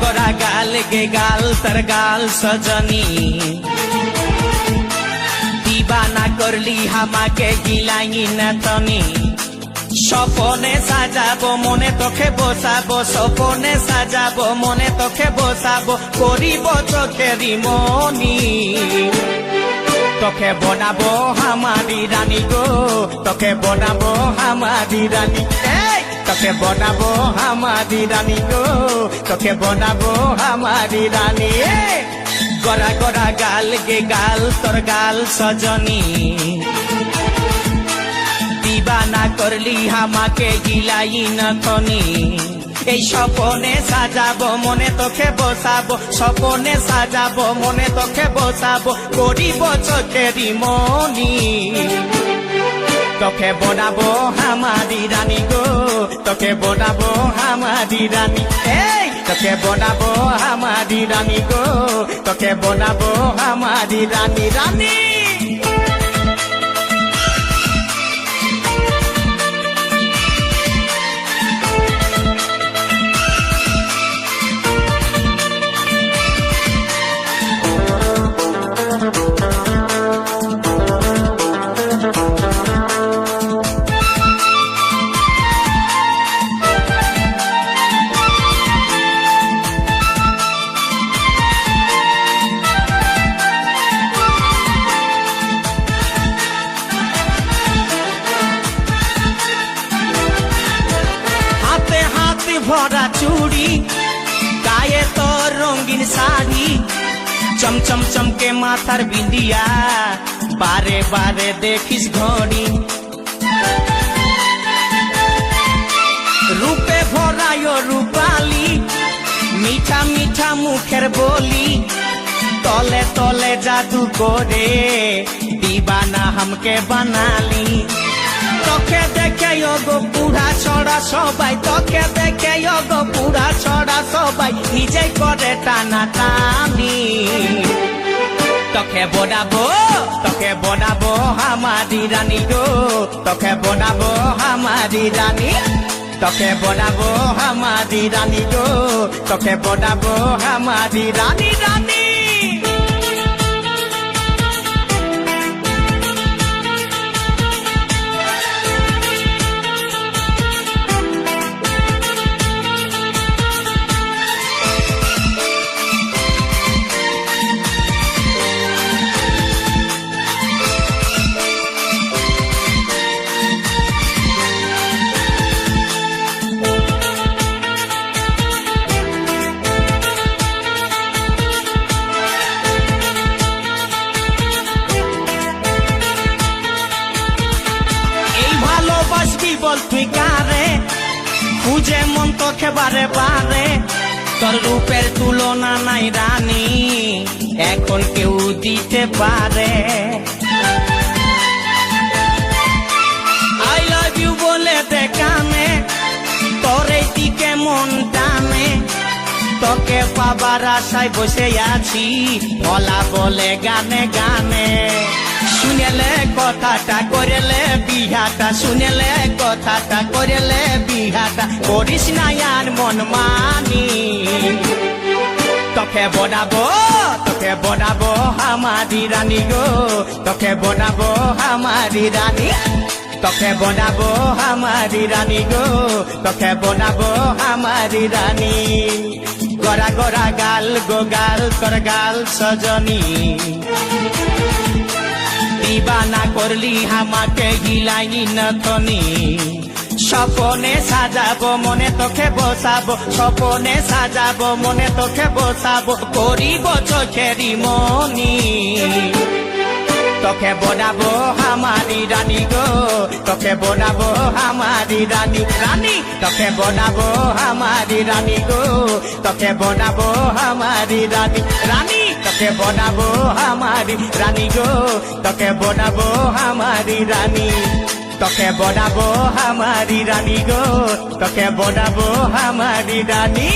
गोरा गाल गे गाल तर गाल सजनी दीवाना करली हामाके गिलाई ना तनी স্বপনে সাজাবো মনে তোকে বসাবো স্বপনে সাজাবো মনে তোকে বসাবো করিব চোখেরি মনি তোকে বনাবো হামারি রানী গো তোকে বনাবো হামারি রানী তোকে বনাবো হামারি রানী গো তোকে বনাবো হামারি রানী গড়া গড়া গাল গে গাল তোর গাল সজনী দীবানা করলি হামাকে গিলাই না তনি এই স্বপনে সাজাবো মনে তোকে বসাবো স্বপনে সাজাবো মনে তোকে বসাবো করিব চোখেরি মনি তোকে বনাবো হামারি রানী গো তোকে বনাবো হামারি রানী তোকে বনাবো হামারি রানী গো তোকে বনাবো হামারি রানী রানী ভরা চুড়ি গায়ে তোর রঙিন শাড়ি চমচম চমকে মাথার বিন্দিয়া বারে বারে দেখিস ঘড়ি রূপে ভরায় রূপালি মিঠা মিঠা মুখের বলি তলে তলে জাদু করে দিবানা हमके বানালি তোকে দেখে গো পুরা ছড়া সবাই তোকে দেখে গো পুরা ছড়া সবাই নিজে করে টানা টানি তোকে বনাবো হামারি রানী গো তোকে বনাবো হামারি রানী তোকে বনাবো হামারি রানী গো তোকে বনাবো হামারি রানী রানী বল তুই কারে খুঁজে মন তোকে বারে বারে তোর রূপের তুলনা নাই রানী এখন কেউ দিতে পারে আই লাভ ইউ বলে দেখানে তোর এই দিকে মন টানে তোকে পাবার আশায় বসে আছি ভোলা বলে গানে গানে শুনেলে কথাটা করেলে বিহাটা শুনেলে কথাটা করেলে বিহাটা করিস না আর মন মানি তোকে বনাবো হামারি রানী গো তোকে বনাবো হামারি রানী তোকে বনাবো হামারি রানী গো তোকে বনাবো হামারি রানী গড়া গড়া গাল গো গাল তোর গাল সজনী দিবানা করলি হামাকে গিলাই না তনি স্বপনে সাজাবো মনে তোকে বসাবো স্বপনে সাজাবো মনে তোকে বসাবো করিব চোখেরি মনি তোকে বনাবো হামারি রানী গো তোকে বনাবো হামারি রানী রানী তোকে বনাবো হামারি রানী গো তোকে বনাবো হামারি রানী রানী তোকে বনাবো হামারি রানী গো তোকে বনাবো হামারি রানী তোকে বনাবো হামারি রানী গো তোকে বনাবো হামারি রানী